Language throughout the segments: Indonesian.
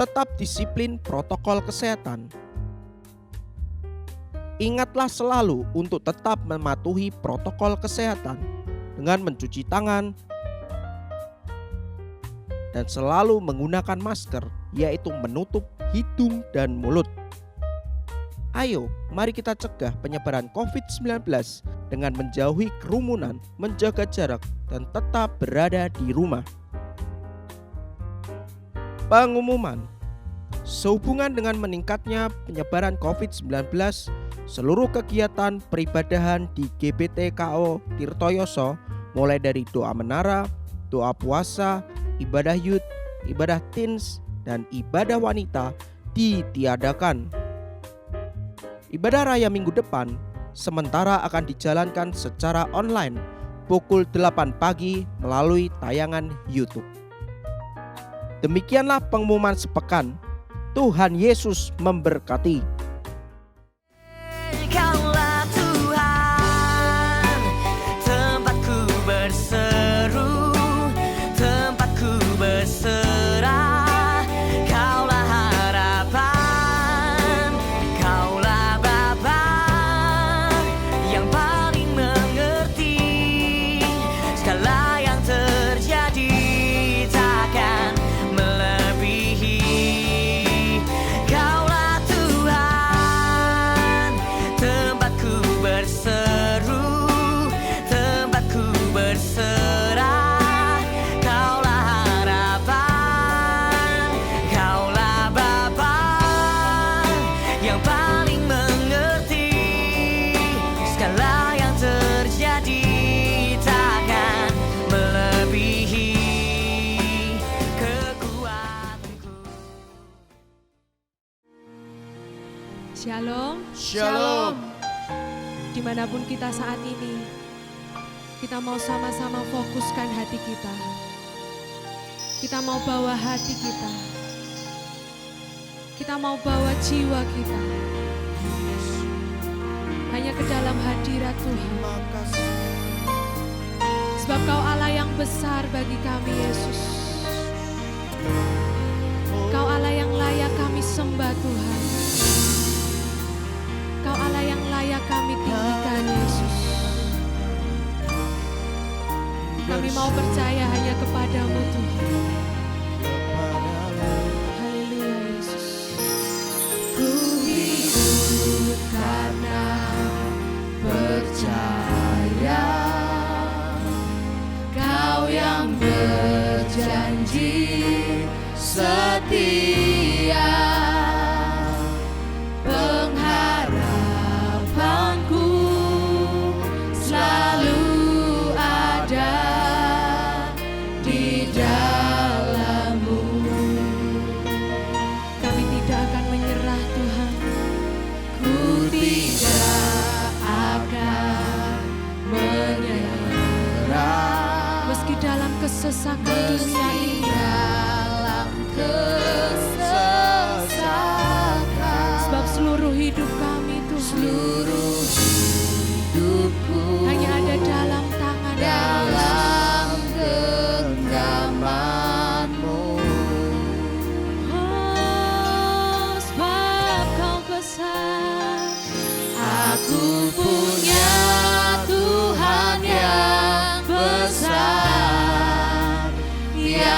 tetap disiplin protokol kesehatan. Ingatlah selalu untuk tetap mematuhi protokol kesehatan dengan mencuci tangan dan selalu menggunakan masker, yaitu menutup hidung dan mulut. Ayo, mari kita cegah penyebaran COVID-19 dengan menjauhi kerumunan, menjaga jarak, dan tetap berada di rumah. Pengumuman: sehubungan dengan meningkatnya penyebaran COVID-19, seluruh kegiatan peribadahan di GBTKO Tirtoyoso, mulai dari doa menara, doa puasa, ibadah youth, ibadah teens, dan ibadah wanita ditiadakan. Ibadah raya minggu depan sementara akan dijalankan secara online pukul 8 pagi melalui tayangan YouTube. Demikianlah pengumuman sepekan. Tuhan Yesus memberkati. Kaulah Tuhan, tempatku berseru, tempatku berserah. Kaulah harapan, kaulah Bapa yang paling mengerti segala yang terjadi takkan melebihi. Kaulah Tuhan, tempatku berseru, tempatku berserah. Kaulah harapan, kaulah Bapa yang paling mengerti segala yang terjadi takkan melebihi kekuatanku. Shalom. Shalom. Dimanapun kita saat ini, kita mau sama-sama fokuskan hati kita. Kita mau bawa hati kita. Kita mau bawa jiwa kita hanya ke dalam hadirat Tuhan. Sebab Kau Allah yang besar bagi kami, Yesus. Kau Allah yang layak kami sembah, Tuhan. Kau Allah yang layak kami tinggikan, Yesus. Kami mau percaya hanya kepadamu, Tuhan. Haleluya, Yesus. Ku hidup karena percaya Kau yang berjanji setia. Pengharapanku selalu ada di dalam-Mu. Kami tidak akan menyerah, Tuhan. Ku tidak akan menyerah meski dalam kesesakan dunia ini. Sebab seluruh hidup kami, Tuhan, seluruh hidupku hanya ada dalam tangan, dalam genggaman-Mu. Oh, sebab Kau besar. Aku punya Tuhan yang besar, yang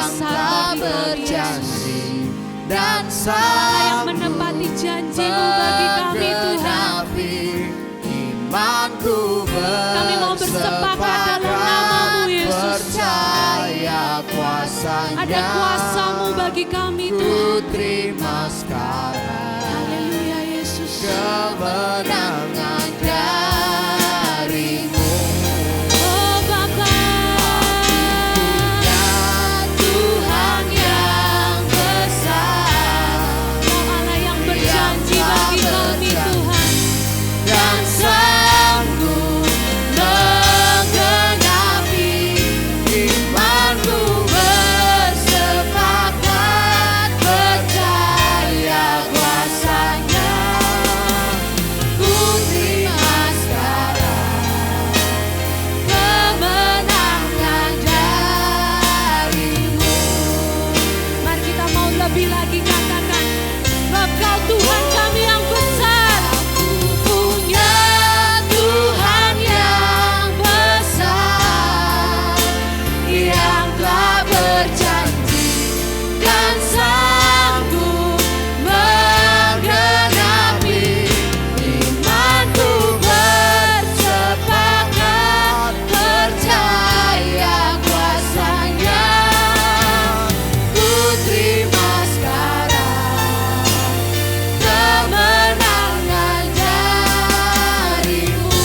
besar bagi kami, Yesus. dan Allah yang menepati janji-Mu bagi kami, Tuhan. imanku Kami mau bersepakat dalam nama-Mu, Yesus. percaya kuasa-Nya. Ada kuasa-Mu bagi kami, Ku Tuhan. terima sekarang Haleluya, Yesus. kemenangan dari-Mu. Oh Bapa, Ya Tuhan yang besar Kau Allah yang berjanji bagi kami, Tuhan. dan sanggup menggenapi imanku bersepakat percaya kuasa-Nya. Ku terima sekarang kemenangan dari-Mu. Mari kita mau lebih lagi katakan, sebab Kau Tuhan kami yang besar. Aku punya Tuhan yang besar, yang telah berjanji dan sanggup menggenapi imanku bersepakat percaya kuasa-Nya. Ku terima sekarang kemenangan dari-Mu.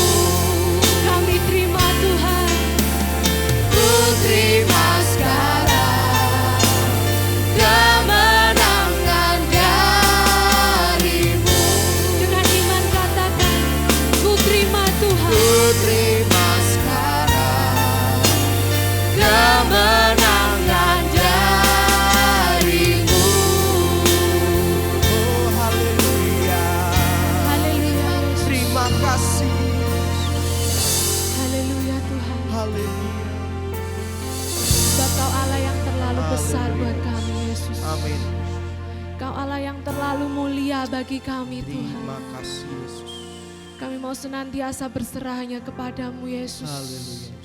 Kami terima Tuhan. Ku terima sekarang kemenangan dari-Mu. Dengan iman katakan, ku terima Tuhan. Ku terima sekarang kemenangan dari-Mu. Oh haleluya. Haleluya, Yesus. Terima kasih. Haleluya Tuhan. Haleluya. Sebab Kau Allah yang terlalu besar buat kami, Yesus. Amin. Kau Allah yang terlalu mulia bagi kami, Tuhan. Terima kasih Yesus. Kami mau senantiasa berserah hanya kepadamu, Yesus. Haleluya.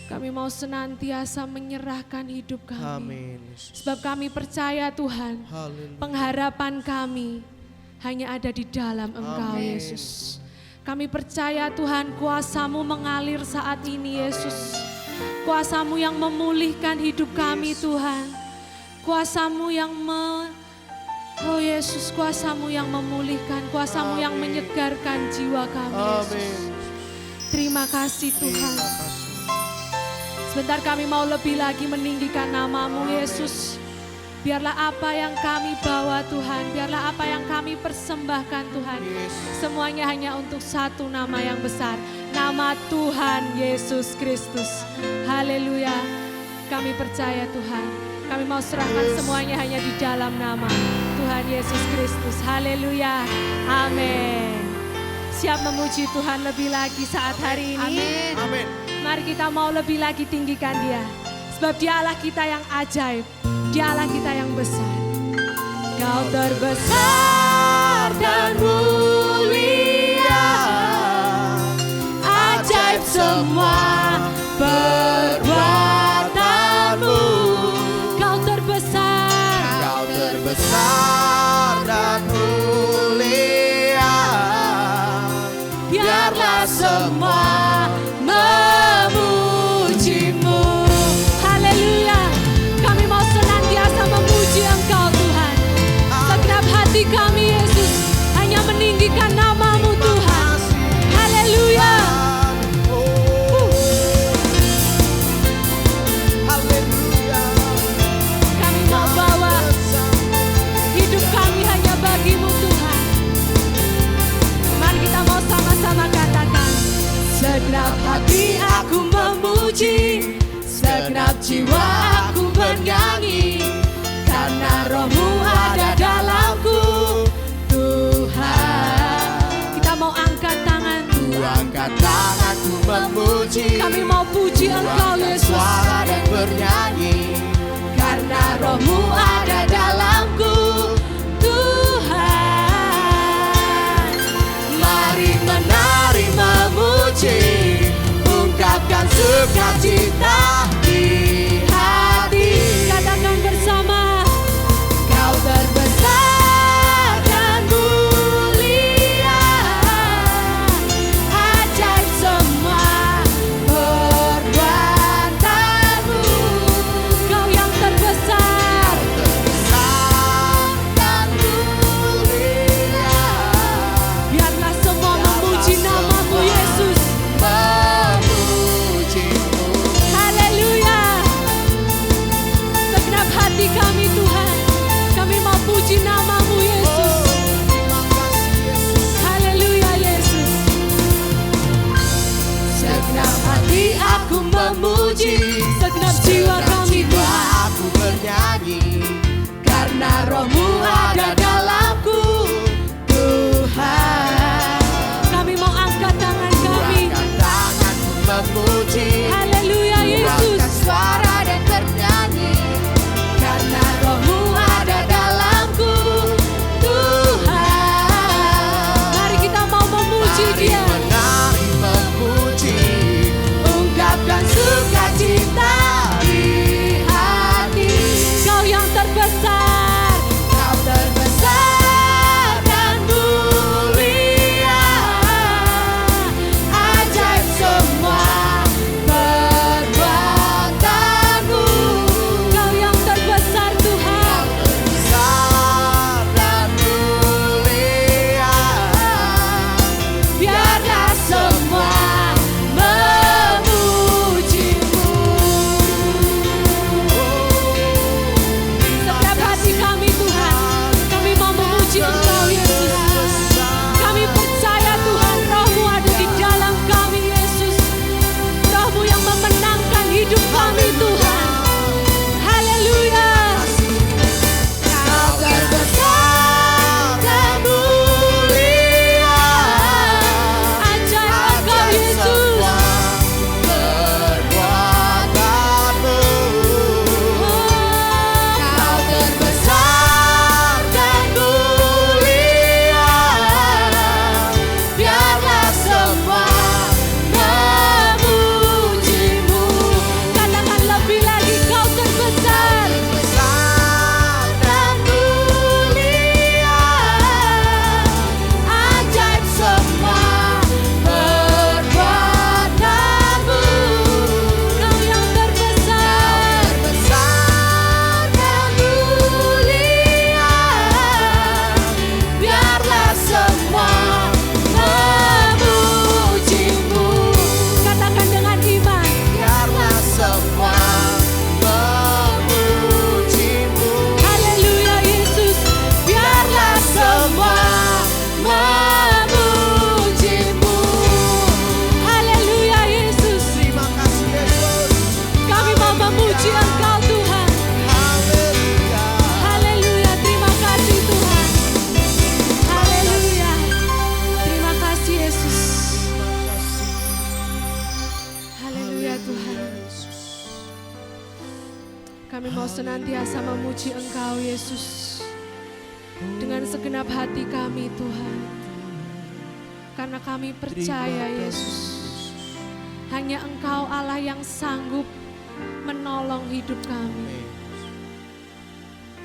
Kami mau senantiasa menyerahkan hidup kami. Amin. Yesus. Sebab kami percaya Tuhan, Haleluya. pengharapan kami hanya ada di dalam Engkau, Amin. Yesus. Kami percaya Tuhan, kuasa-Mu mengalir saat ini, Yesus. Kuasa-Mu yang memulihkan hidup kami, Tuhan. Kuasa-Mu yang Oh Yesus, kuasa-Mu yang memulihkan, kuasa-Mu yang Amin. menyegarkan jiwa kami, Yesus. Amin. Terima kasih Tuhan. Terima kasih. Sebentar kami mau lebih lagi meninggikan nama-Mu, Yesus. Biarlah apa yang kami bawa Tuhan, biarlah apa yang kami persembahkan Tuhan, Yesus. semuanya hanya untuk satu nama yang besar, nama Tuhan Yesus Kristus. Haleluya. Kami percaya Tuhan, kami mau serahkan semuanya hanya di dalam nama Tuhan Yesus Kristus. Haleluya. Amin. Siap memuji Tuhan lebih lagi saat hari ini? Amin. Mari kita mau lebih lagi tinggikan Dia. Sebab Dia Allah kita yang ajaib. Dia Allah kita yang besar. Kau terbesar dan mulia, ajaib semua perbuatanmu. Kau terbesar. Kau terbesar dan mulia, Biarlah semua memuji-Mu. Haleluya. Kami mau senantiasa memuji Engkau Tuhan. Segenap hati kami Yesus hanya meninggikan nama-Mu Tuhan. Haleluya. Haleluya. Kami mau bawa hidup kami hanya bagi-Mu Tuhan. Mari kita mau sama-sama katakan, segenap hati aku memuji, segenap jiwa aku bernyanyi, karena Roh-Mu ada dalamku, Tuhan. Kita mau angkat tangan, Angkat tanganku memuji, kami mau puji Engkau Yesus, suara dan bernyanyi, karena Roh-Mu ada dalamku, Tuhan. mari menari memuji, ungkapkan sukacita di hati. Katakan Kami mau senantiasa memuji Engkau Yesus dengan segenap hati kami Tuhan. Karena kami percaya Yesus, hanya Engkau Allah yang sanggup menolong hidup kami.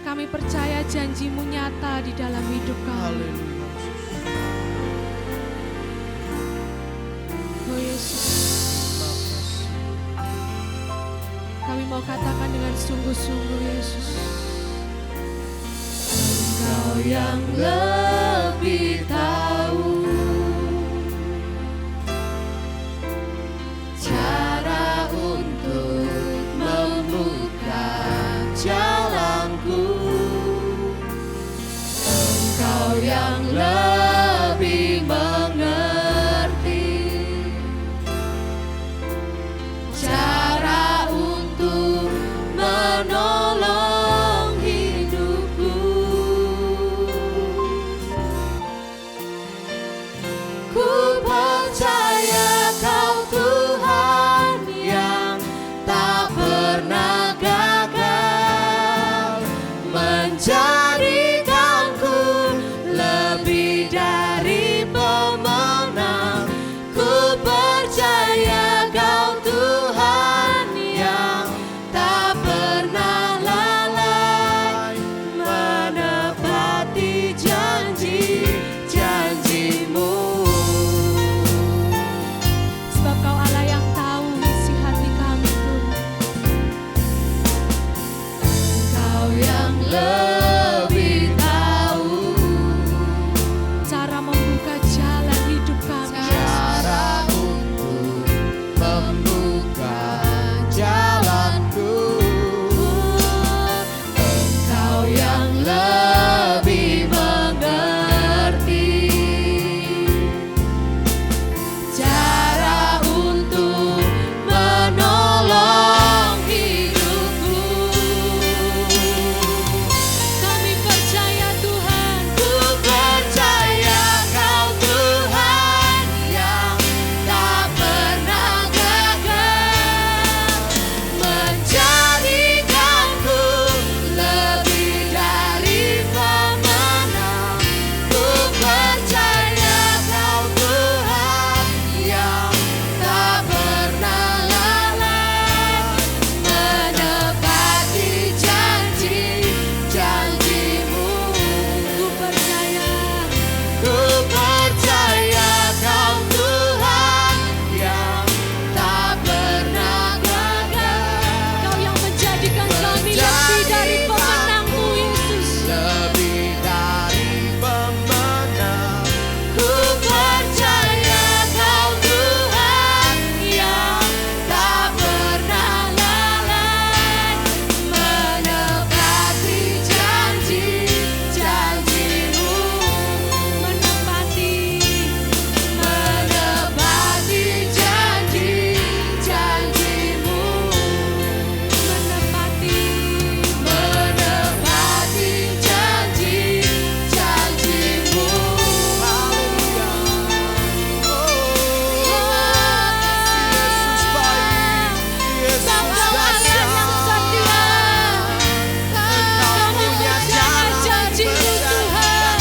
Kami percaya janji-Mu nyata di dalam hidup kami. Oh Yesus, kami mau katakan dengan sungguh-sungguh Yesus, Engkau yang lebih tahu cara untuk membuka jalanku. Engkau yang lebih mengerti cara untuk menolong hidupku. Ku percaya Kau Tuhan yang tak pernah gagal, menjadikanku lebih dari pemenang. Ku percaya Kau Tuhan yang tak pernah lalai, menepati janji-janji-Mu. sebab Kau Allah yang tahu isi hati kami Tuhan. Kau yang lebih tahu Cara membuka jalan hidup kami. cara untuk membuka jalanku. Engkau yang lebih mengerti cara untuk menolong hidupku. Kami percaya Tuhan, Ku percaya Kau Tuhan yang tak pernah gagal, menjadikanku lebih dari pemenang. Ku percaya Kau Tuhan yang tak pernah lalai, menepati janji-janji-Mu. ku percaya. Ku percaya Kau Tuhan yang tak pernah gagal, Kau yang menjadikan kami lebih dari pemenangmu Yesus. lebih dari pemenang. Ku percaya Kau Tuhan yang tak pernah lalai, menepati janji-janji-Mu. Menepati janji-janji-Mu. menepati Menepati janji-janji-Mu. Haleluya. Yesus baik, Yesus dahsyat. Engkau punya jalan janji-Mu Tuhan.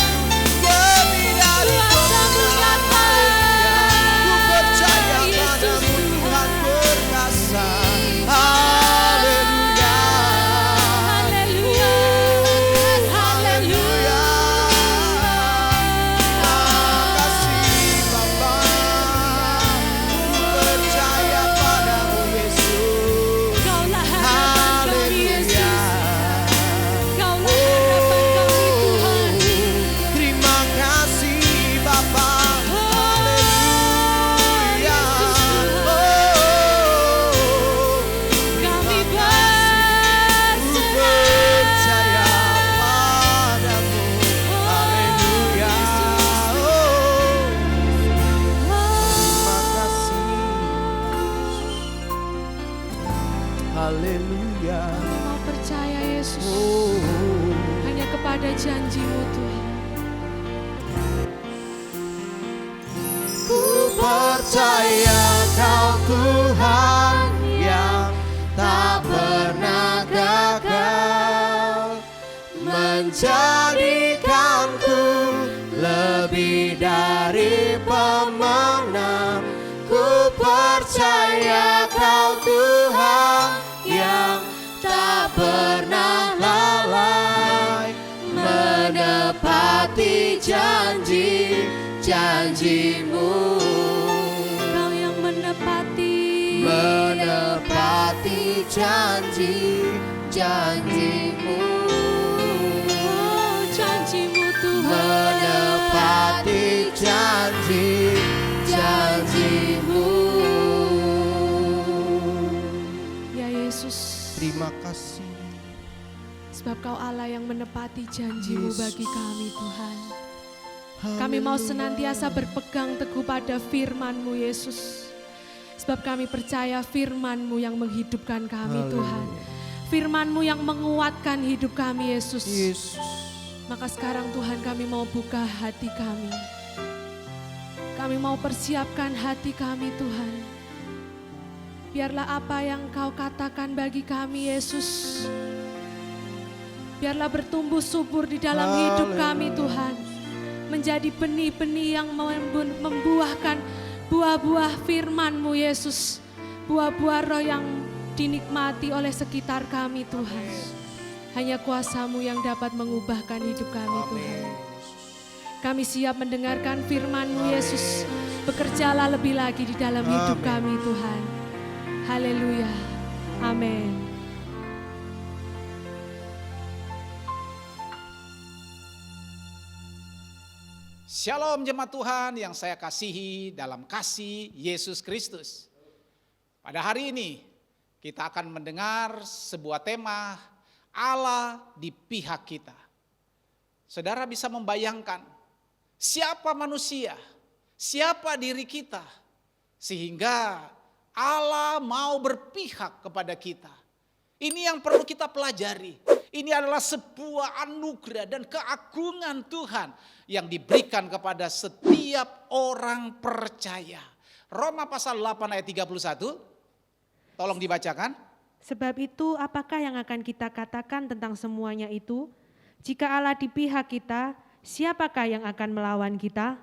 lebih dari pemenang. Ku percaya padamu Tuhan perkasa. Haleluya. Haleluya. Haleluya. Makasih Bapa, ku percaya padamu Yesus. Kaulah harapan kami Haleluya. Yesus. Kaulah harapan kami Tuhan. Terima kasih Bapa. Haleluya. Kami Ku berserah. percaya padamu. Haleluya. Terima kasih. Haleluya. Kami mau percaya Yesus Oh. hanya kepada janji-Mu Tuhan. Ku percaya Kau Tuhan yang tak pernah gagal. menjadikanku lebih dari pemenang. Ku percaya Kau Tuhan yang tak pernah lalai, menepati janji-janjimu. Kau yang menepati janji-janjimu. Oh, janjimu Tuhan. Menepati janji-janjimu. Ya Yesus, Terima kasih. sebab Kau Allah yang menepati janjimu Yesus. bagi kami Tuhan. Kami mau senantiasa berpegang teguh pada firman-Mu Yesus. Sebab kami percaya firman-Mu yang menghidupkan kami Tuhan. Firman-Mu yang menguatkan hidup kami Yesus. Yesus. Maka sekarang Tuhan kami mau buka hati kami. Kami mau persiapkan hati kami Tuhan. Biarlah apa yang Kau katakan bagi kami Yesus. Biarlah bertumbuh subur di dalam hidup kami Tuhan. Menjadi benih-benih yang membuahkan buah-buah firman-Mu Yesus. Buah-buah roh yang dinikmati oleh sekitar kami Tuhan. Hanya kuasa-Mu yang dapat mengubahkan hidup kami Tuhan. Kami siap mendengarkan firman-Mu Yesus. Bekerjalah lebih lagi di dalam hidup kami Tuhan. Haleluya. Amin. Shalom jemaat Tuhan yang saya kasihi dalam kasih Yesus Kristus. Pada hari ini kita akan mendengar sebuah tema Allah di pihak kita. Saudara bisa membayangkan siapa manusia, siapa diri kita, sehingga Allah mau berpihak kepada kita. Ini yang perlu kita pelajari. Ini adalah sebuah anugerah dan keagungan Tuhan yang diberikan kepada setiap orang percaya. Roma pasal 8 ayat 31, tolong dibacakan. Sebab itu apakah yang akan kita katakan tentang semuanya itu? Jika Allah di pihak kita, siapakah yang akan melawan kita?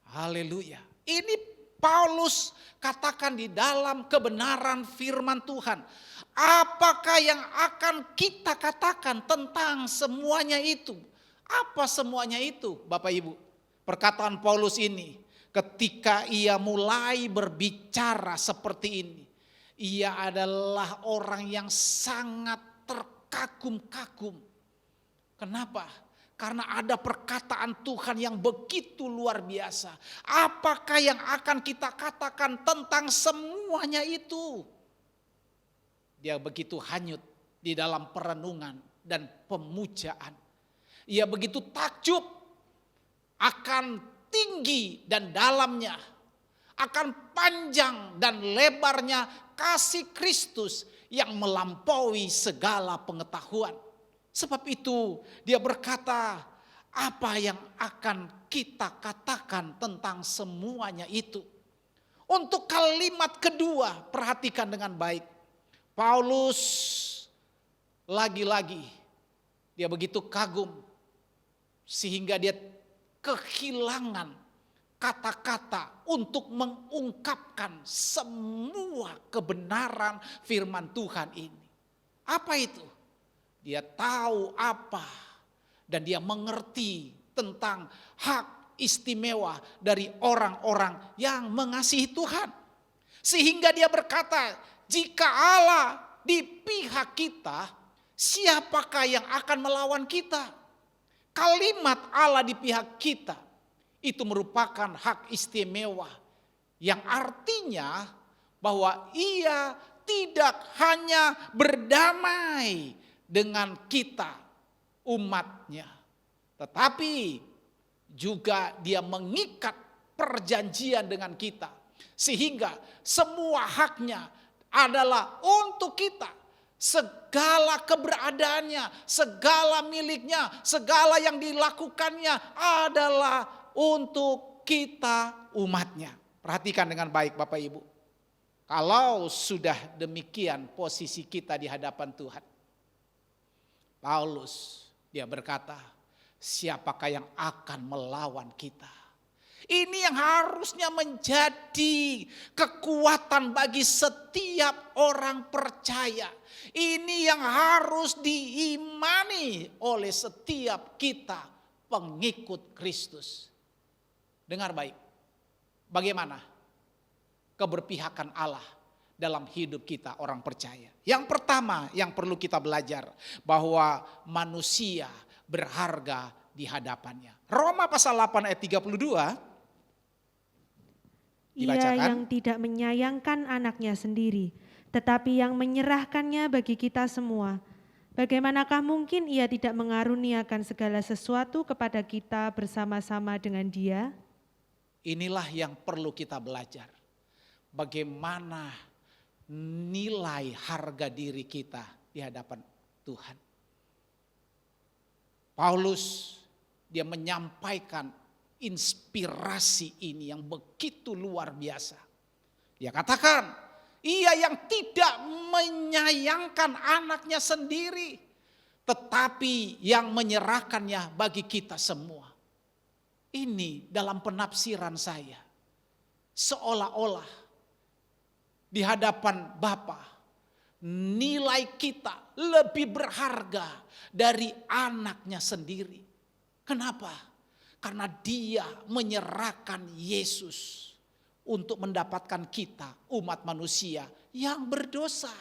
Haleluya. Ini Paulus katakan di dalam kebenaran firman Tuhan. Apakah yang akan kita katakan tentang semuanya itu? Apa semuanya itu, Bapak Ibu? Perkataan Paulus ini ketika ia mulai berbicara seperti ini. Ia adalah orang yang sangat terkagum-kagum. Kenapa? Karena ada perkataan Tuhan yang begitu luar biasa. Apakah yang akan kita katakan tentang semuanya itu? Dia begitu hanyut di dalam perenungan dan pemujaan. Ia begitu takjub akan tinggi dan dalamnya, akan panjang dan lebarnya kasih Kristus yang melampaui segala pengetahuan. Sebab itu dia berkata, apa yang akan kita katakan tentang semuanya itu? Untuk kalimat kedua, perhatikan dengan baik. Paulus lagi-lagi dia begitu kagum sehingga dia kehilangan kata-kata untuk mengungkapkan semua kebenaran firman Tuhan ini. Apa itu? Dia tahu apa dan dia mengerti tentang hak istimewa dari orang-orang yang mengasihi Tuhan. Sehingga dia berkata, jika Allah di pihak kita, siapakah yang akan melawan kita? Kalimat Allah di pihak kita itu merupakan hak istimewa yang artinya bahwa ia tidak hanya berdamai dengan kita umatnya, tetapi juga dia mengikat perjanjian dengan kita sehingga semua haknya adalah untuk kita. Segala keberadaannya, segala miliknya, segala yang dilakukannya adalah untuk kita umatnya. Perhatikan dengan baik Bapak Ibu. Kalau sudah demikian posisi kita di hadapan Tuhan. Paulus, Dia berkata, siapakah yang akan melawan kita? Ini yang harusnya menjadi kekuatan bagi setiap orang percaya. Ini yang harus diimani oleh setiap kita pengikut Kristus. Dengar baik, bagaimana keberpihakan Allah dalam hidup kita orang percaya. Yang pertama yang perlu kita belajar, bahwa manusia berharga di hadapannya. Roma pasal 8 ayat 32. Ia Dibacakan. yang tidak menyayangkan anaknya sendiri, tetapi yang menyerahkannya bagi kita semua. Bagaimanakah mungkin ia tidak mengaruniakan segala sesuatu kepada kita bersama-sama dengan Dia? Inilah yang perlu kita belajar. Bagaimana nilai harga diri kita di hadapan Tuhan. Paulus dia menyampaikan inspirasi ini yang begitu luar biasa. Dia katakan, ia yang tidak menyayangkan anaknya sendiri, tetapi yang menyerahkannya bagi kita semua. Ini dalam penafsiran saya, seolah-olah di hadapan Bapa, nilai kita lebih berharga dari anaknya sendiri. Kenapa? Karena Dia menyerahkan Yesus untuk mendapatkan kita, umat manusia yang berdosa.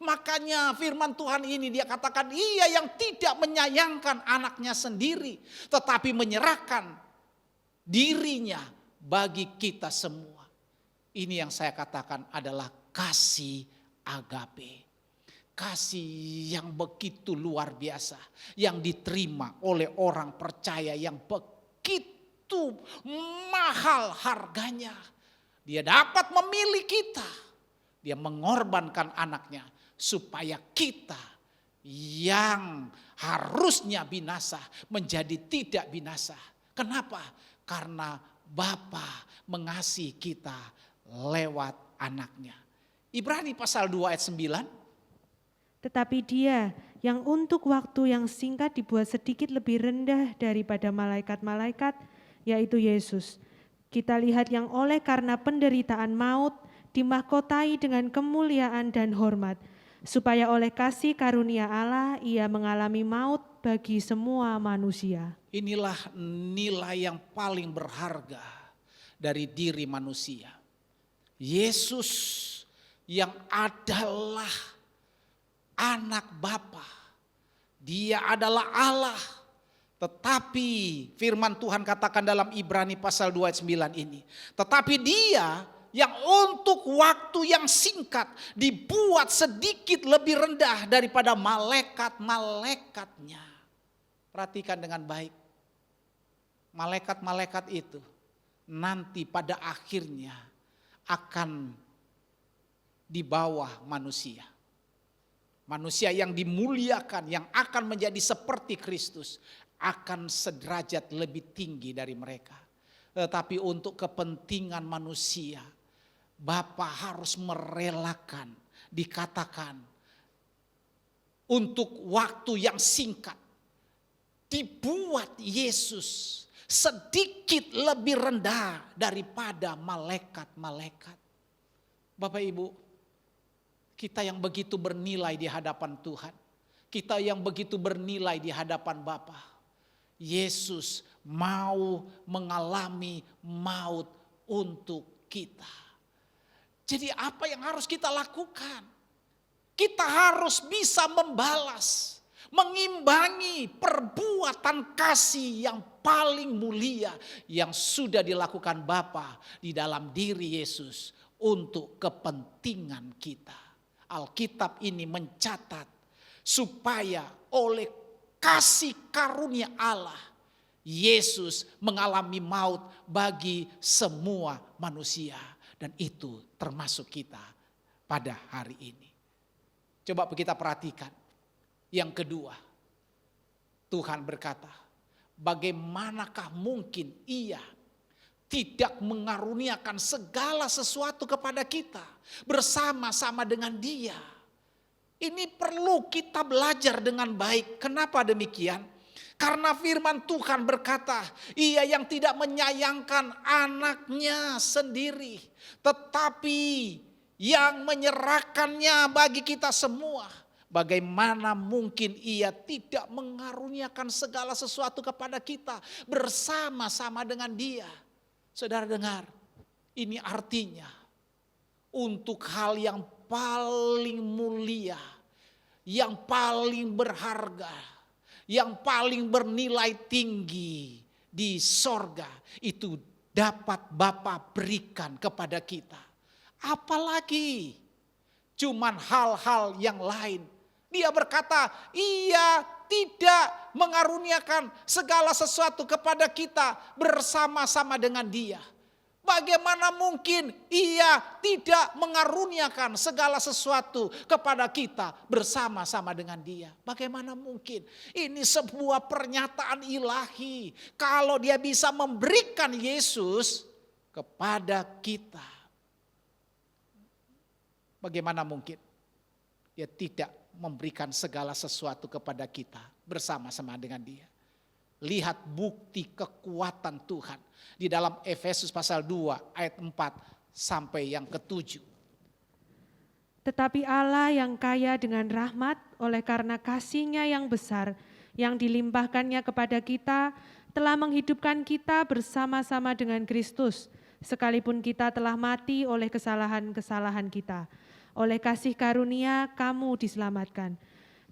Makanya firman Tuhan ini dia katakan, ia yang tidak menyayangkan anaknya sendiri, tetapi menyerahkan dirinya bagi kita semua. Ini yang saya katakan adalah kasih agape. Kasih yang begitu luar biasa, yang diterima oleh orang percaya yang begitu mahal harganya. Dia dapat memilih kita. Dia mengorbankan anaknya supaya kita yang harusnya binasa menjadi tidak binasa. Kenapa? Karena Bapa mengasihi kita lewat anaknya. Ibrani pasal 2 ayat 9. Tetapi Dia yang untuk waktu yang singkat dibuat sedikit lebih rendah daripada malaikat-malaikat, yaitu Yesus. Kita lihat yang oleh karena penderitaan maut dimahkotai dengan kemuliaan dan hormat, supaya oleh kasih karunia Allah ia mengalami maut bagi semua manusia. Inilah nilai yang paling berharga dari diri manusia. Yesus yang adalah anak Bapa. Dia adalah Allah. Tetapi firman Tuhan katakan dalam Ibrani pasal 2 ayat 9 ini. Tetapi Dia yang untuk waktu yang singkat dibuat sedikit lebih rendah daripada malaikat-malaikatnya. Perhatikan dengan baik. Malaikat-malaikat itu nanti pada akhirnya akan di bawah manusia. Manusia yang dimuliakan, yang akan menjadi seperti Kristus, akan sederajat lebih tinggi dari mereka. Tetapi untuk kepentingan manusia, Bapa harus merelakan, dikatakan untuk waktu yang singkat, dibuat Yesus sedikit lebih rendah daripada malaikat-malaikat. Bapak Ibu, kita yang begitu bernilai di hadapan Tuhan, kita yang begitu bernilai di hadapan Bapa, Yesus mau mengalami maut untuk kita. Jadi apa yang harus kita lakukan? Kita harus bisa membalas, mengimbangi perbuatan kasih yang paling mulia yang sudah dilakukan Bapa di dalam diri Yesus untuk kepentingan kita. Alkitab ini mencatat supaya oleh kasih karunia Allah, Yesus mengalami maut bagi semua manusia. Dan itu termasuk kita pada hari ini. Coba kita perhatikan. Yang kedua, Tuhan berkata, bagaimanakah mungkin Ia tidak mengaruniakan segala sesuatu kepada kita bersama-sama dengan Dia. Ini perlu kita belajar dengan baik. Kenapa demikian? Karena firman Tuhan berkata, Ia yang tidak menyayangkan anaknya sendiri, tetapi yang menyerahkannya bagi kita semua. Bagaimana mungkin Ia tidak mengaruniakan segala sesuatu kepada kita bersama-sama dengan Dia? Saudara dengar, ini artinya untuk hal yang paling mulia, yang paling berharga, yang paling bernilai tinggi di sorga, itu dapat Bapa berikan kepada kita. Apalagi cuman hal-hal yang lain. Dia berkata, Ia tidak mengaruniakan segala sesuatu kepada kita bersama-sama dengan Dia. Bagaimana mungkin Ia tidak mengaruniakan segala sesuatu kepada kita bersama-sama dengan Dia? Bagaimana mungkin? Ini sebuah pernyataan ilahi. Kalau Dia bisa memberikan Yesus kepada kita, bagaimana mungkin Dia tidak memberikan segala sesuatu kepada kita bersama-sama dengan Dia? Lihat bukti kekuatan Tuhan di dalam Efesus pasal 2 ayat 4 sampai yang ke-7. Tetapi Allah yang kaya dengan rahmat oleh karena kasih-Nya yang besar yang dilimpahkannya kepada kita telah menghidupkan kita bersama-sama dengan Kristus, sekalipun kita telah mati oleh kesalahan-kesalahan kita. Oleh kasih karunia kamu diselamatkan.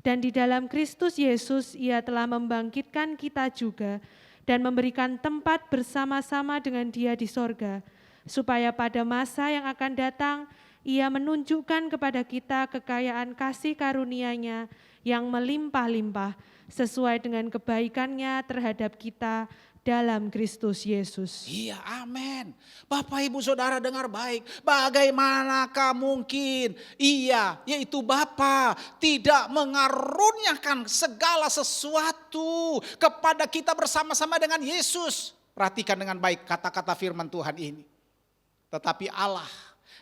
Dan di dalam Kristus Yesus Ia telah membangkitkan kita juga dan memberikan tempat bersama-sama dengan Dia di sorga, supaya pada masa yang akan datang Ia menunjukkan kepada kita kekayaan kasih karunia-Nya yang melimpah-limpah sesuai dengan kebaikan-Nya terhadap kita dalam Kristus Yesus. Iya, amin. Bapak Ibu Saudara dengar baik. Bagaimanakah mungkin Ia, yaitu Bapa, tidak mengaruniakan segala sesuatu kepada kita bersama-sama dengan Yesus? Perhatikan dengan baik kata-kata firman Tuhan ini. Tetapi Allah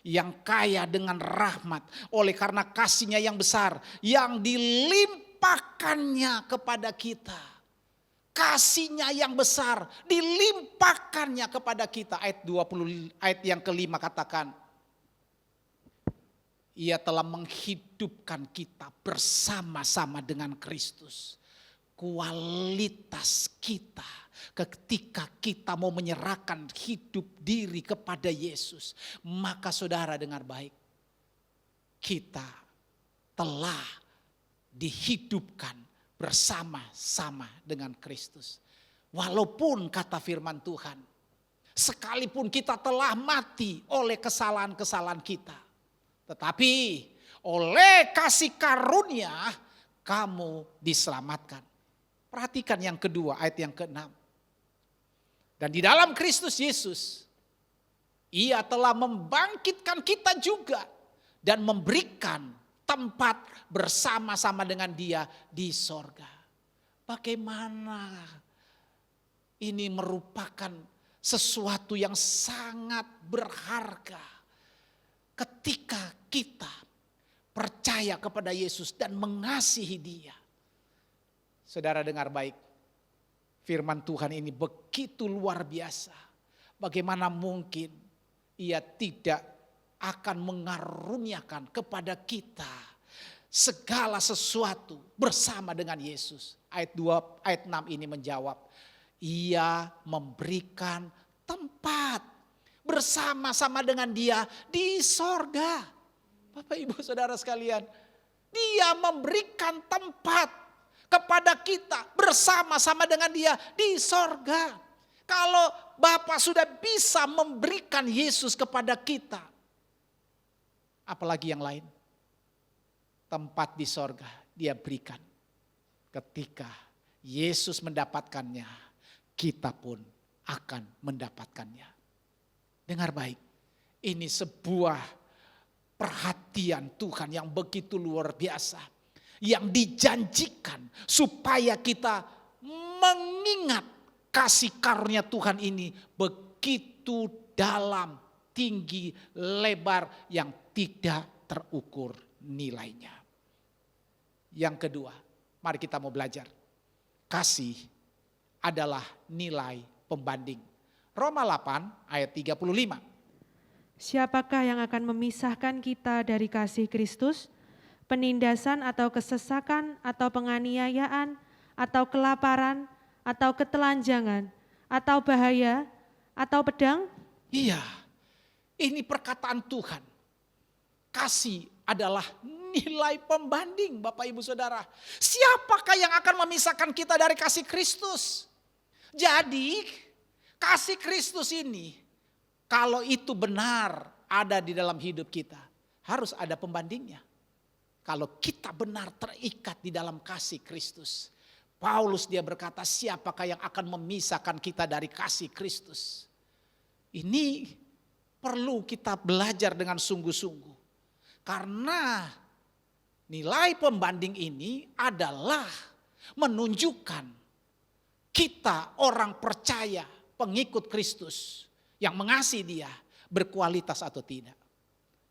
yang kaya dengan rahmat oleh karena kasih-Nya yang besar yang dilimpahkannya kepada kita. Kasih-Nya yang besar dilimpahkannya kepada kita. Ayat 20, ayat yang kelima katakan, Ia telah menghidupkan kita bersama-sama dengan Kristus. Kualitas kita ketika kita mau menyerahkan hidup diri kepada Yesus, maka saudara dengar baik, kita telah dihidupkan bersama-sama dengan Kristus. Walaupun kata firman Tuhan, sekalipun kita telah mati oleh kesalahan-kesalahan kita, tetapi oleh kasih karunia kamu diselamatkan. Perhatikan yang kedua, ayat yang ke-6. Dan di dalam Kristus Yesus, Ia telah membangkitkan kita juga dan memberikan tempat bersama-sama dengan Dia di sorga. Bagaimana ini merupakan sesuatu yang sangat berharga ketika kita percaya kepada Yesus dan mengasihi Dia. Saudara dengar baik, firman Tuhan ini begitu luar biasa. Bagaimana mungkin Ia tidak akan mengaruniakan kepada kita segala sesuatu bersama dengan Yesus. Ayat 2, ayat 6 ini menjawab, Ia memberikan tempat bersama-sama dengan Dia di sorga. Bapak Ibu Saudara sekalian, Dia memberikan tempat kepada kita bersama-sama dengan Dia di sorga. Kalau Bapa sudah bisa memberikan Yesus kepada kita, apalagi yang lain? Tempat di sorga Dia berikan. Ketika Yesus mendapatkannya, kita pun akan mendapatkannya. Dengar baik, ini sebuah perhatian Tuhan yang begitu luar biasa, yang dijanjikan supaya kita mengingat kasih karunia Tuhan ini begitu dalam, tinggi, lebar, yang tidak terukur nilainya. Yang kedua, mari kita mau belajar kasih adalah nilai pembanding. Roma 8 ayat 35. Siapakah yang akan memisahkan kita dari kasih Kristus? Penindasan atau kesesakan atau penganiayaan atau kelaparan atau ketelanjangan atau bahaya atau pedang? Iya, ini perkataan Tuhan. Kasih adalah nilai pembanding, Bapak Ibu Saudara. Siapakah yang akan memisahkan kita dari kasih Kristus? Jadi, kasih Kristus ini, kalau itu benar ada di dalam hidup kita, harus ada pembandingnya. Kalau kita benar terikat di dalam kasih Kristus. Paulus dia berkata, siapakah yang akan memisahkan kita dari kasih Kristus? Ini perlu kita belajar dengan sungguh-sungguh. Karena nilai pembanding ini adalah menunjukkan kita orang percaya, pengikut Kristus yang mengasihi Dia, berkualitas atau tidak.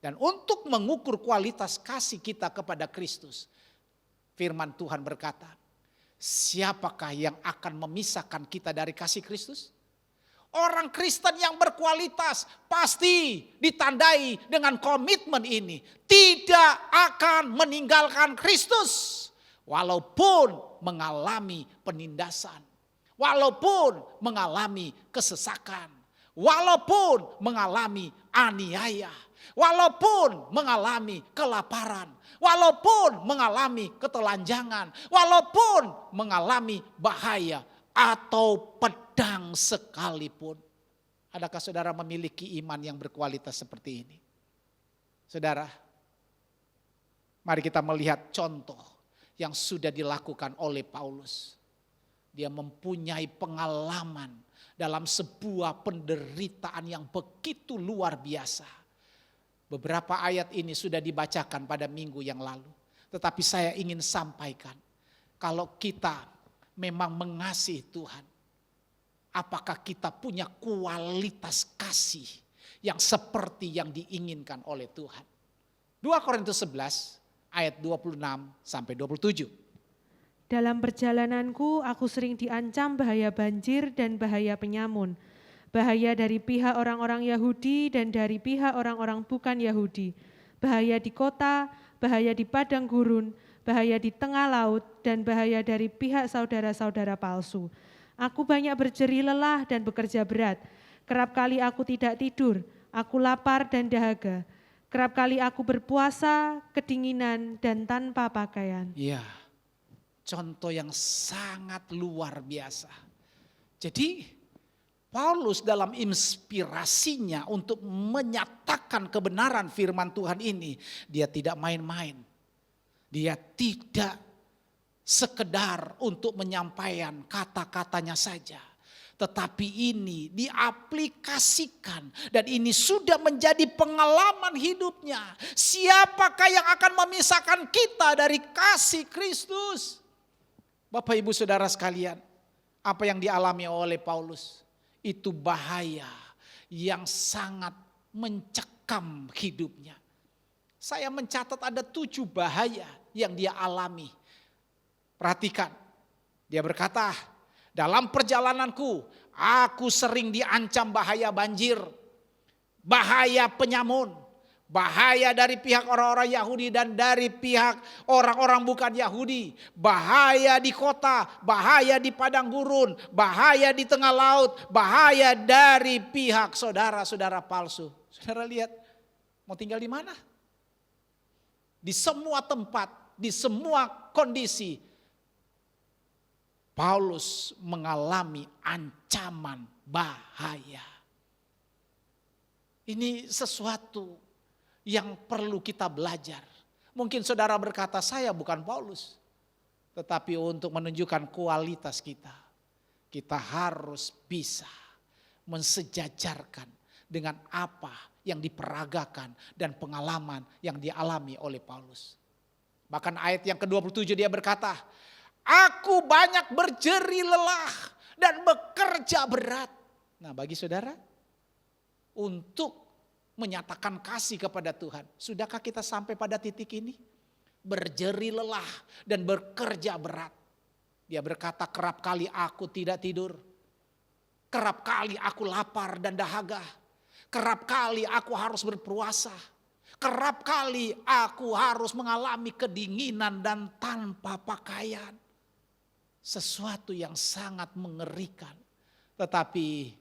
Dan untuk mengukur kualitas kasih kita kepada Kristus, firman Tuhan berkata, siapakah yang akan memisahkan kita dari kasih Kristus? Orang Kristen yang berkualitas pasti ditandai dengan komitmen ini. Tidak akan meninggalkan Kristus. Walaupun mengalami penindasan. Walaupun mengalami kesesakan. Walaupun mengalami aniaya. Walaupun mengalami kelaparan. Walaupun mengalami ketelanjangan. Walaupun mengalami bahaya atau pedang sekalipun. Adakah saudara memiliki iman yang berkualitas seperti ini? Saudara, mari kita melihat contoh yang sudah dilakukan oleh Paulus. Dia mempunyai pengalaman dalam sebuah penderitaan yang begitu luar biasa. Beberapa ayat ini sudah dibacakan pada minggu yang lalu. Tetapi saya ingin sampaikan, kalau kita memang mengasihi Tuhan, apakah kita punya kualitas kasih yang seperti yang diinginkan oleh Tuhan? 2 Korintus 11 ayat 26 sampai 27. Dalam perjalananku aku sering diancam bahaya banjir dan bahaya penyamun. Bahaya dari pihak orang-orang Yahudi dan dari pihak orang-orang bukan Yahudi. Bahaya di kota, bahaya di padang gurun, bahaya di tengah laut, dan bahaya dari pihak saudara-saudara palsu. Aku banyak berjeri lelah dan bekerja berat. Kerap kali aku tidak tidur, aku lapar dan dahaga. Kerap kali aku berpuasa, kedinginan, dan tanpa pakaian. Iya, contoh yang sangat luar biasa. Jadi Paulus dalam inspirasinya untuk menyatakan kebenaran firman Tuhan ini, dia tidak main-main. Dia tidak sekedar untuk menyampaikan kata-katanya saja. Tetapi ini diaplikasikan dan ini sudah menjadi pengalaman hidupnya. Siapakah yang akan memisahkan kita dari kasih Kristus? Bapak Ibu Saudara sekalian, apa yang dialami oleh Paulus itu bahaya yang sangat mencekam hidupnya. Saya mencatat ada 7 bahaya yang dia alami. Perhatikan, dia berkata, dalam perjalananku aku sering diancam bahaya banjir, bahaya penyamun, bahaya dari pihak orang-orang Yahudi dan dari pihak orang-orang bukan Yahudi, bahaya di kota, bahaya di padang gurun, bahaya di tengah laut, bahaya dari pihak saudara-saudara palsu. Saudara lihat, mau tinggal di mana? Di semua tempat, di semua kondisi, Paulus mengalami ancaman bahaya. Ini sesuatu yang perlu kita belajar. Mungkin saudara berkata, saya bukan Paulus. Tetapi untuk menunjukkan kualitas kita, kita harus bisa mensejajarkan dengan apa yang diperagakan dan pengalaman yang dialami oleh Paulus. Bahkan ayat yang ke-27 dia berkata, aku banyak berjeri lelah dan bekerja berat. Nah, bagi saudara, untuk menyatakan kasih kepada Tuhan, sudahkah kita sampai pada titik ini? Berjeri lelah dan bekerja berat. Dia berkata, kerap kali aku tidak tidur. Kerap kali aku lapar dan dahaga. Kerap kali aku harus berpuasa. Kerap kali aku harus mengalami kedinginan dan tanpa pakaian. Sesuatu yang sangat mengerikan. Tetapi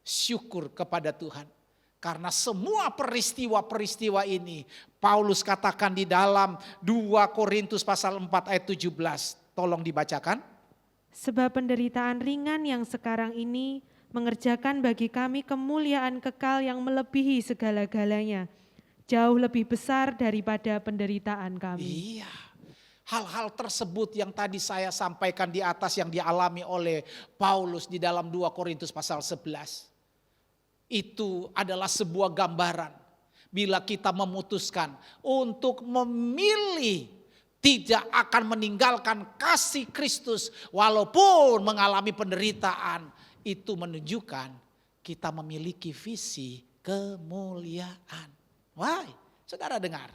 syukur kepada Tuhan. Karena semua peristiwa-peristiwa ini Paulus katakan di dalam 2 Korintus pasal 4 ayat 17. Tolong dibacakan. Sebab penderitaan ringan yang sekarang ini mengerjakan bagi kami kemuliaan kekal yang melebihi segala-galanya, jauh lebih besar daripada penderitaan kami. Iya, hal-hal tersebut yang tadi saya sampaikan di atas yang dialami oleh Paulus di dalam 2 Korintus pasal 11. Itu adalah sebuah gambaran bila kita memutuskan untuk memilih tidak akan meninggalkan kasih Kristus walaupun mengalami penderitaan. Itu menunjukkan kita memiliki visi kemuliaan. Wah, saudara dengar.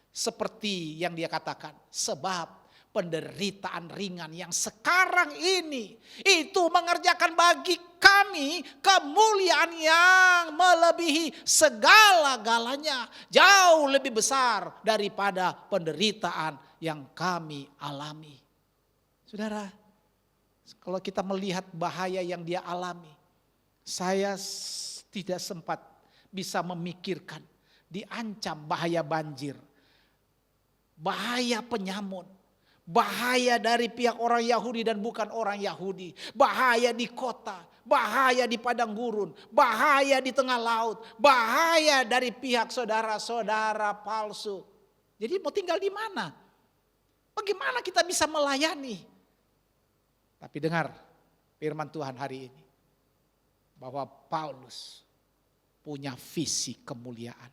Seperti yang dia katakan. Sebab penderitaan ringan yang sekarang ini. Itu mengerjakan bagi kami kemuliaan yang melebihi segala-galanya. Jauh lebih besar daripada penderitaan yang kami alami. Saudara, kalau kita melihat bahaya yang dia alami, saya tidak sempat bisa memikirkan diancam bahaya banjir, bahaya penyamun, bahaya dari pihak orang Yahudi dan bukan orang Yahudi, bahaya di kota, bahaya di padang gurun, bahaya di tengah laut, bahaya dari pihak saudara-saudara palsu. Jadi mau tinggal di mana? Bagaimana kita bisa melayani? Tapi dengar firman Tuhan hari ini. Bahwa Paulus punya visi kemuliaan.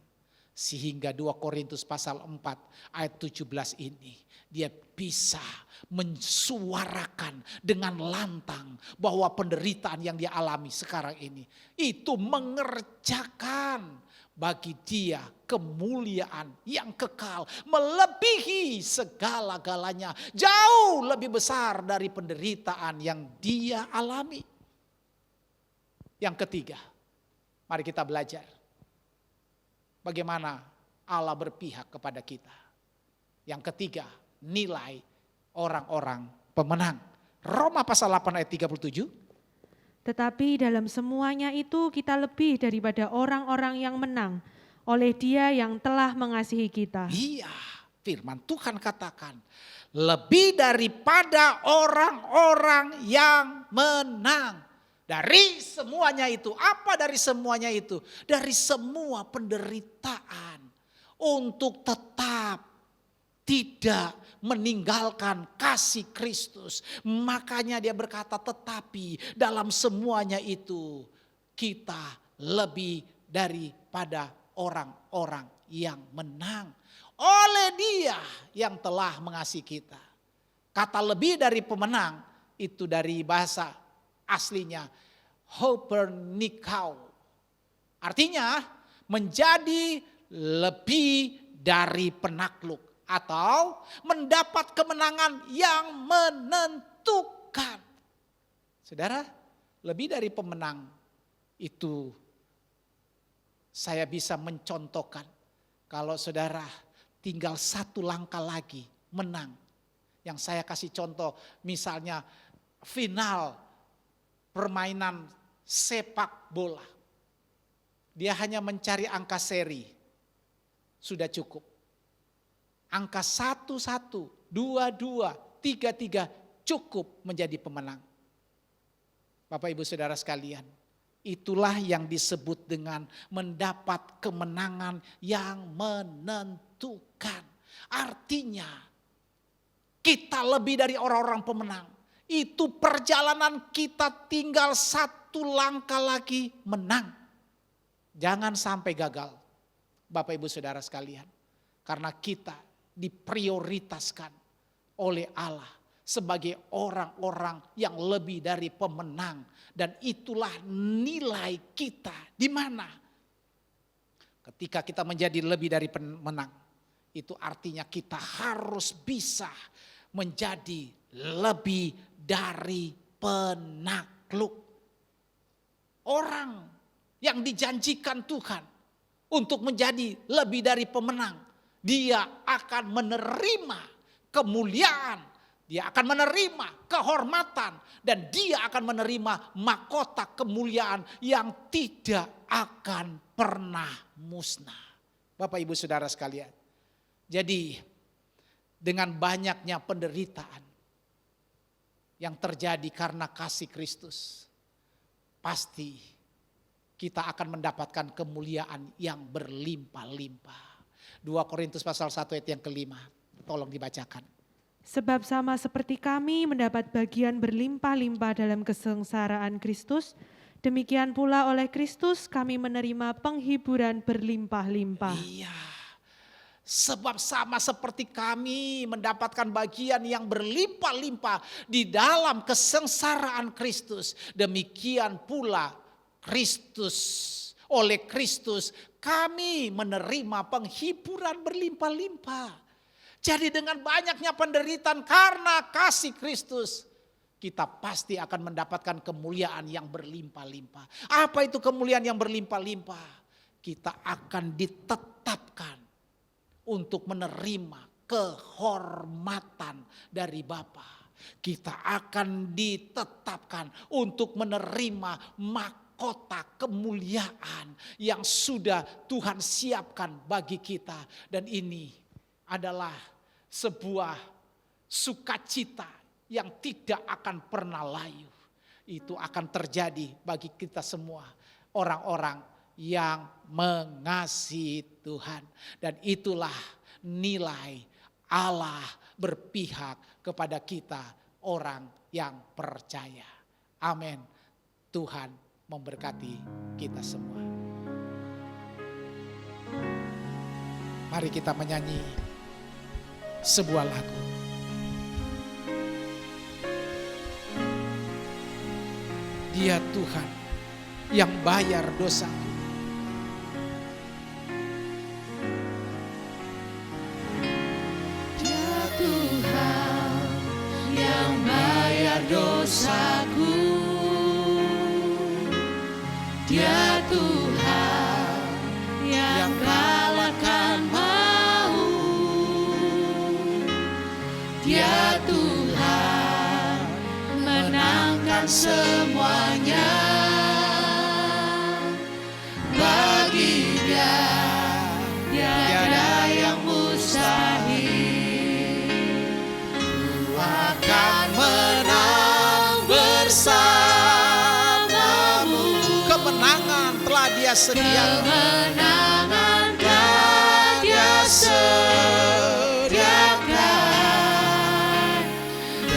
Sehingga 2 Korintus pasal 4 ayat 17 ini. Dia bisa mensuarakan dengan lantang bahwa penderitaan yang dia alami sekarang ini. Itu mengerjakan bagi dia kemuliaan yang kekal melebihi segala-galanya, jauh lebih besar dari penderitaan yang dia alami. Yang ketiga, mari kita belajar bagaimana Allah berpihak kepada kita. Yang ketiga, nilai orang-orang pemenang. Roma pasal 8 ayat 37. Tetapi dalam semuanya itu kita lebih daripada orang-orang yang menang oleh Dia yang telah mengasihi kita. Iya, firman Tuhan katakan lebih daripada orang-orang yang menang. Dari semuanya itu, apa dari semuanya itu? Dari semua penderitaan untuk tetap tidak meninggalkan kasih Kristus. Makanya dia berkata tetapi dalam semuanya itu kita lebih daripada orang-orang yang menang. Oleh Dia yang telah mengasihi kita. Kata lebih dari pemenang itu dari bahasa aslinya Hopernikau. Artinya menjadi lebih dari penakluk. Atau mendapat kemenangan yang menentukan. Saudara, lebih dari pemenang itu saya bisa mencontohkan. Kalau saudara tinggal satu langkah lagi menang. Yang saya kasih contoh misalnya final permainan sepak bola. Dia hanya mencari angka seri. Sudah cukup. Angka 11, 22, 33 cukup menjadi pemenang. Bapak Ibu Saudara sekalian, itulah yang disebut dengan mendapat kemenangan yang menentukan. Artinya kita lebih dari orang-orang pemenang. Itu perjalanan kita tinggal satu langkah lagi menang. Jangan sampai gagal Bapak Ibu Saudara sekalian. Karena kita diprioritaskan oleh Allah sebagai orang-orang yang lebih dari pemenang. Dan itulah nilai kita. Di mana? Ketika kita menjadi lebih dari pemenang. Itu artinya kita harus bisa menjadi lebih dari penakluk. Orang yang dijanjikan Tuhan untuk menjadi lebih dari pemenang, dia akan menerima kemuliaan, dia akan menerima kehormatan, dan dia akan menerima mahkota kemuliaan yang tidak akan pernah musnah. Bapak Ibu Saudara sekalian, jadi dengan banyaknya penderitaan yang terjadi karena kasih Kristus, pasti kita akan mendapatkan kemuliaan yang berlimpah-limpah. 2 Korintus pasal 1 ayat yang kelima, tolong dibacakan. Sebab sama seperti kami mendapat bagian berlimpah-limpah dalam kesengsaraan Kristus, demikian pula oleh Kristus kami menerima penghiburan berlimpah-limpah. Iya, sebab sama seperti kami mendapatkan bagian yang berlimpah-limpah di dalam kesengsaraan Kristus, demikian pula oleh Kristus kami menerima penghiburan berlimpah-limpah. Jadi dengan banyaknya penderitaan karena kasih Kristus, kita pasti akan mendapatkan kemuliaan yang berlimpah-limpah. Apa itu kemuliaan yang berlimpah-limpah? Kita akan ditetapkan untuk menerima kehormatan dari Bapa. Kita akan ditetapkan untuk menerima mahkota kemuliaan yang sudah Tuhan siapkan bagi kita. Dan ini adalah sebuah sukacita yang tidak akan pernah layu. Itu akan terjadi bagi kita semua, orang-orang yang mengasihi Tuhan. Dan itulah nilai Allah berpihak kepada kita, orang yang percaya. Amin. Tuhan memberkati kita semua. Mari kita menyanyi sebuah lagu. Dia Tuhan yang bayar dosaku. Dia Tuhan yang bayar dosaku. Dia Tuhan yang kalahkan maut. Dia Tuhan menangkan semuanya. Bagi Dia tiada yang mustahil. Ku akan menang bersamamu. Kemenangan telah Dia sediakan. Kemenangan telah Dia sediakan.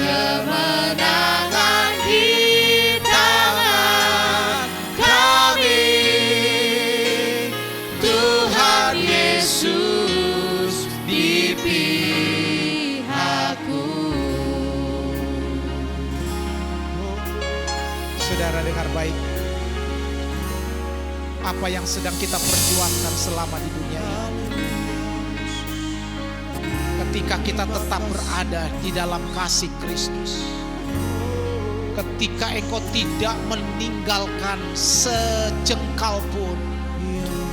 Kemenangan di tangan kami. Tuhan Yesus di pihakku. Saudara dengar baik. Apa yang sedang kita perjuangkan selama di dunia ini. Ketika kita tetap berada di dalam kasih Kristus. Ketika engkau tidak meninggalkan sejengkal pun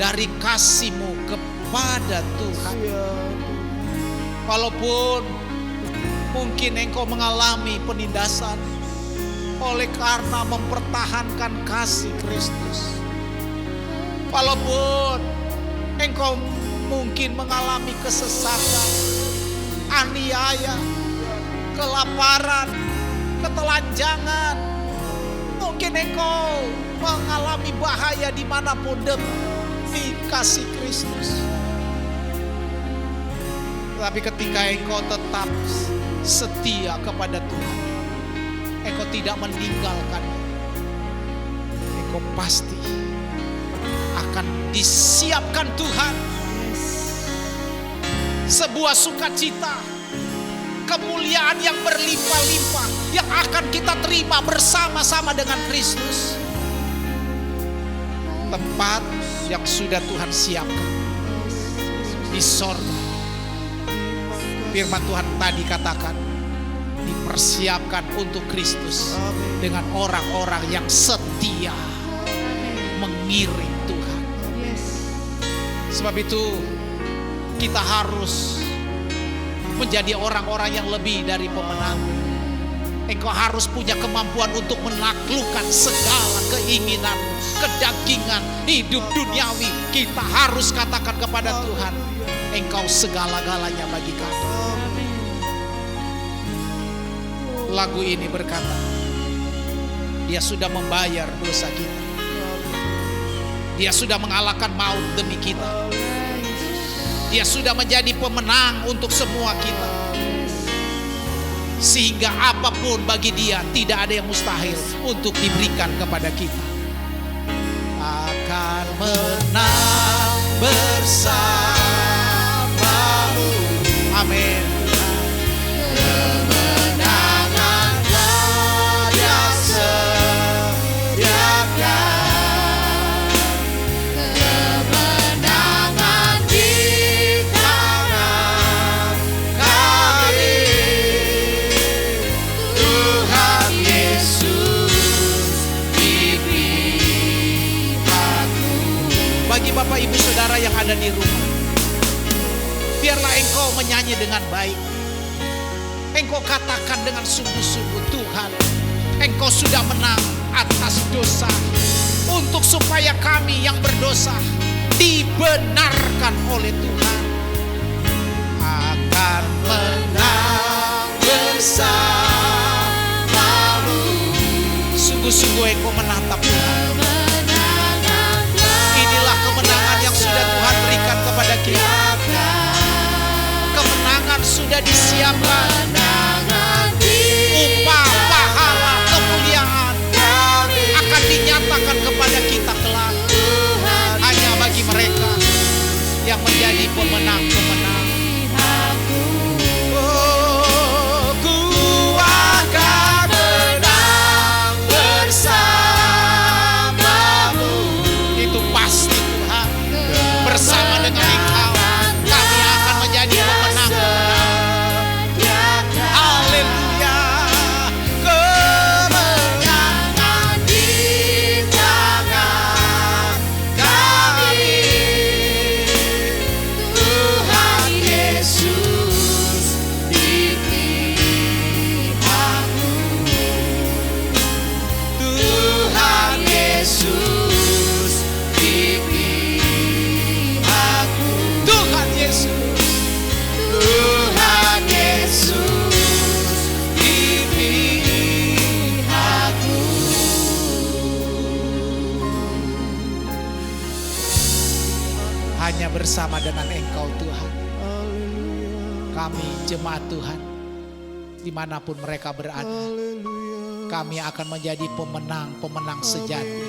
dari kasih-Mu kepada Tuhan. Walaupun mungkin engkau mengalami penindasan oleh karena mempertahankan kasih Kristus. Walaupun engkau mungkin mengalami kesesakan, aniaya, kelaparan, ketelanjangan. Mungkin engkau mengalami bahaya dimanapun demi kasih Kristus. Tapi ketika engkau tetap setia kepada Tuhan, engkau tidak meninggalkannya, engkau pasti akan disiapkan Tuhan sebuah sukacita, kemuliaan yang berlimpah-limpah yang akan kita terima bersama-sama dengan Kristus. Tempat yang sudah Tuhan siapkan di sorga. Firman Tuhan tadi katakan, dipersiapkan untuk Kristus dengan orang-orang yang setia mengiring Tuhan. Yes. Sebab itu kita harus menjadi orang-orang yang lebih dari pemenang. Engkau harus punya kemampuan untuk menaklukkan segala keinginan, kedagingan, hidup duniawi. Kita harus katakan kepada Tuhan, Engkau segala-galanya bagi kami. Lagu ini berkata, Dia sudah membayar dosa kita. Dia sudah mengalahkan maut demi kita. Dia sudah menjadi pemenang untuk semua kita. Sehingga apapun bagi Dia tidak ada yang mustahil untuk diberikan kepada kita. Akan menang bersamamu. Amin. Kemenangan Dia sediakan. Kemenangan di tangan kami. Tuhan Yesus di pihakku. Bagi Bapak Ibu Saudara yang ada di rumah, biarlah engkau menyanyi dengan baik. Engkau katakan dengan sungguh-sungguh, Tuhan, Engkau sudah menang atas dosa, untuk supaya kami yang berdosa dibenarkan oleh Tuhan. Akan menang bersamamu. Sungguh-sungguh engkau menatap Tuhan. Inilah kemenangan yang sudah Tuhan berikan kepada kita. Kemenangan sudah disiapkan. Upah, pahala, kemuliaan akan dinyatakan kepada kita kelak. Hanya bagi mereka yang menjadi pemenang-pemenang. Oh, ku akan menang bersamamu. Itu pasti Tuhan. Bersama dengan Engkau kami akan menjadi pemenang-pemenang. Haleluya. Kemenangan di tangan kami. Tuhan Yesus di pihakku. Tuhan Yesus di pihakku. Tuhan Yesus. Tuhan Yesus di pihakku. Hanya bersama dengan Engkau Tuhan, kami jemaat Tuhan, dimanapun mereka berada, kami akan menjadi pemenang-pemenang sejati,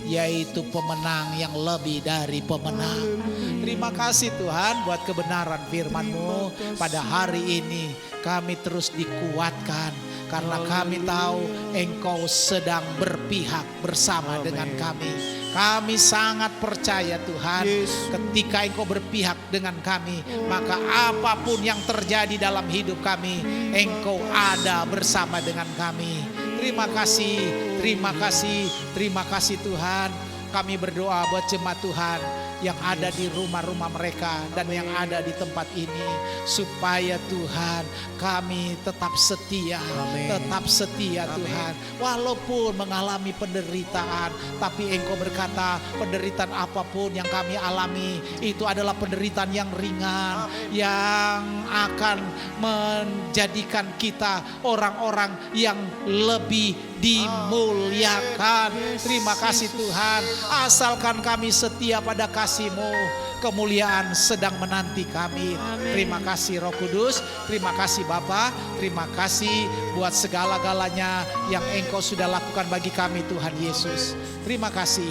yaitu pemenang yang lebih dari pemenang. Terima kasih Tuhan buat kebenaran firman-Mu. Pada hari ini kami terus dikuatkan, karena kami tahu Engkau sedang berpihak bersama dengan kami. Kami sangat percaya Tuhan, ketika Engkau berpihak dengan kami, maka apapun yang terjadi dalam hidup kami, Engkau ada bersama dengan kami. Terima kasih, terima kasih, terima kasih Tuhan. Kami berdoa buat jemaat Tuhan yang ada di rumah-rumah mereka dan yang ada di tempat ini, supaya Tuhan kami tetap setia, tetap setia Tuhan. Walaupun mengalami penderitaan, tapi Engkau berkata penderitaan apapun yang kami alami itu adalah penderitaan yang ringan, yang akan menjadikan kita orang-orang yang lebih dimuliakan. Terima kasih Tuhan, asalkan kami setia pada kasih-Mu, kemuliaan sedang menanti kami. Terima kasih Roh Kudus, terima kasih Bapa, terima kasih buat segala-galanya yang Engkau sudah lakukan bagi kami Tuhan Yesus. Terima kasih,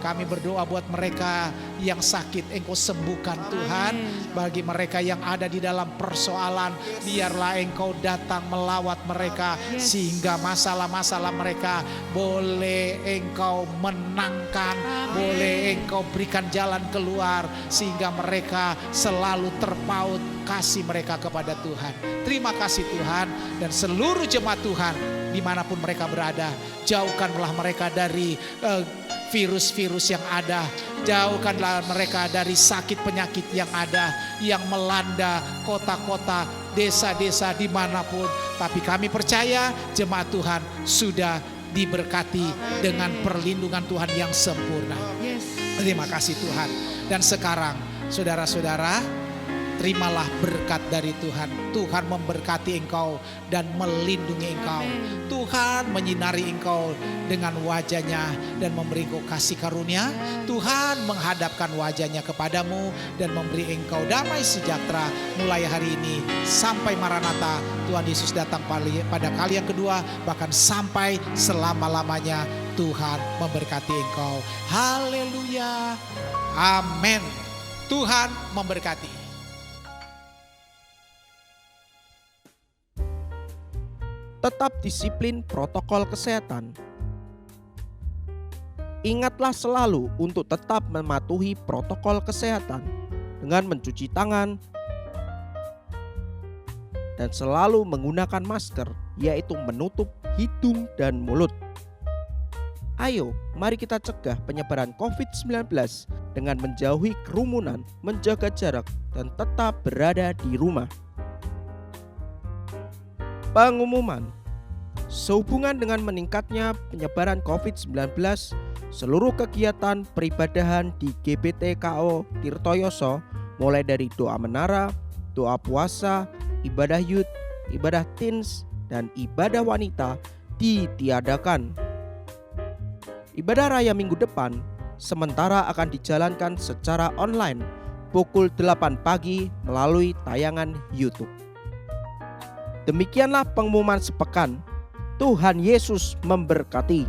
Kami berdoa buat mereka yang sakit, Engkau sembuhkan Tuhan. Bagi mereka yang ada di dalam persoalan, biarlah Engkau datang melawat mereka, sehingga masalah-masalah mereka boleh Engkau menangkan, boleh Engkau berikan jalan keluar, sehingga mereka selalu terpaut kasih mereka kepada Tuhan. Terima kasih Tuhan, dan seluruh jemaat Tuhan dimanapun mereka berada, jauhkanlah mereka dari virus-virus yang ada, jauhkanlah mereka dari sakit penyakit yang ada, yang melanda kota-kota, desa-desa dimanapun. Tapi kami percaya jemaat Tuhan sudah diberkati dengan perlindungan Tuhan yang sempurna. Terima kasih Tuhan. Dan sekarang saudara-saudara, terimalah berkat dari Tuhan. Tuhan memberkati engkau dan melindungi engkau. Tuhan menyinari engkau dengan wajahnya dan memberi engkau kasih karunia. Tuhan menghadapkan wajahnya kepadamu dan memberi engkau damai sejahtera mulai hari ini sampai Maranatha. Tuhan Yesus datang pada kali yang kedua, bahkan sampai selama-lamanya. Tuhan memberkati engkau. Haleluya. Amin. Tuhan memberkati. Tetap disiplin protokol kesehatan. Ingatlah selalu untuk tetap mematuhi protokol kesehatan dengan mencuci tangan dan selalu menggunakan masker, yaitu menutup hidung dan mulut. Ayo, mari kita cegah penyebaran COVID-19 dengan menjauhi kerumunan, menjaga jarak, dan tetap berada di rumah. Pengumuman. Sehubungan dengan meningkatnya penyebaran COVID-19, seluruh kegiatan peribadahan di GBTKO Tirtoyoso, mulai dari doa menara, doa puasa, ibadah youth, ibadah teens, dan ibadah wanita ditiadakan. Ibadah raya minggu depan sementara akan dijalankan secara online pukul 8 pagi melalui tayangan YouTube. Demikianlah pengumuman sepekan. Tuhan Yesus memberkati.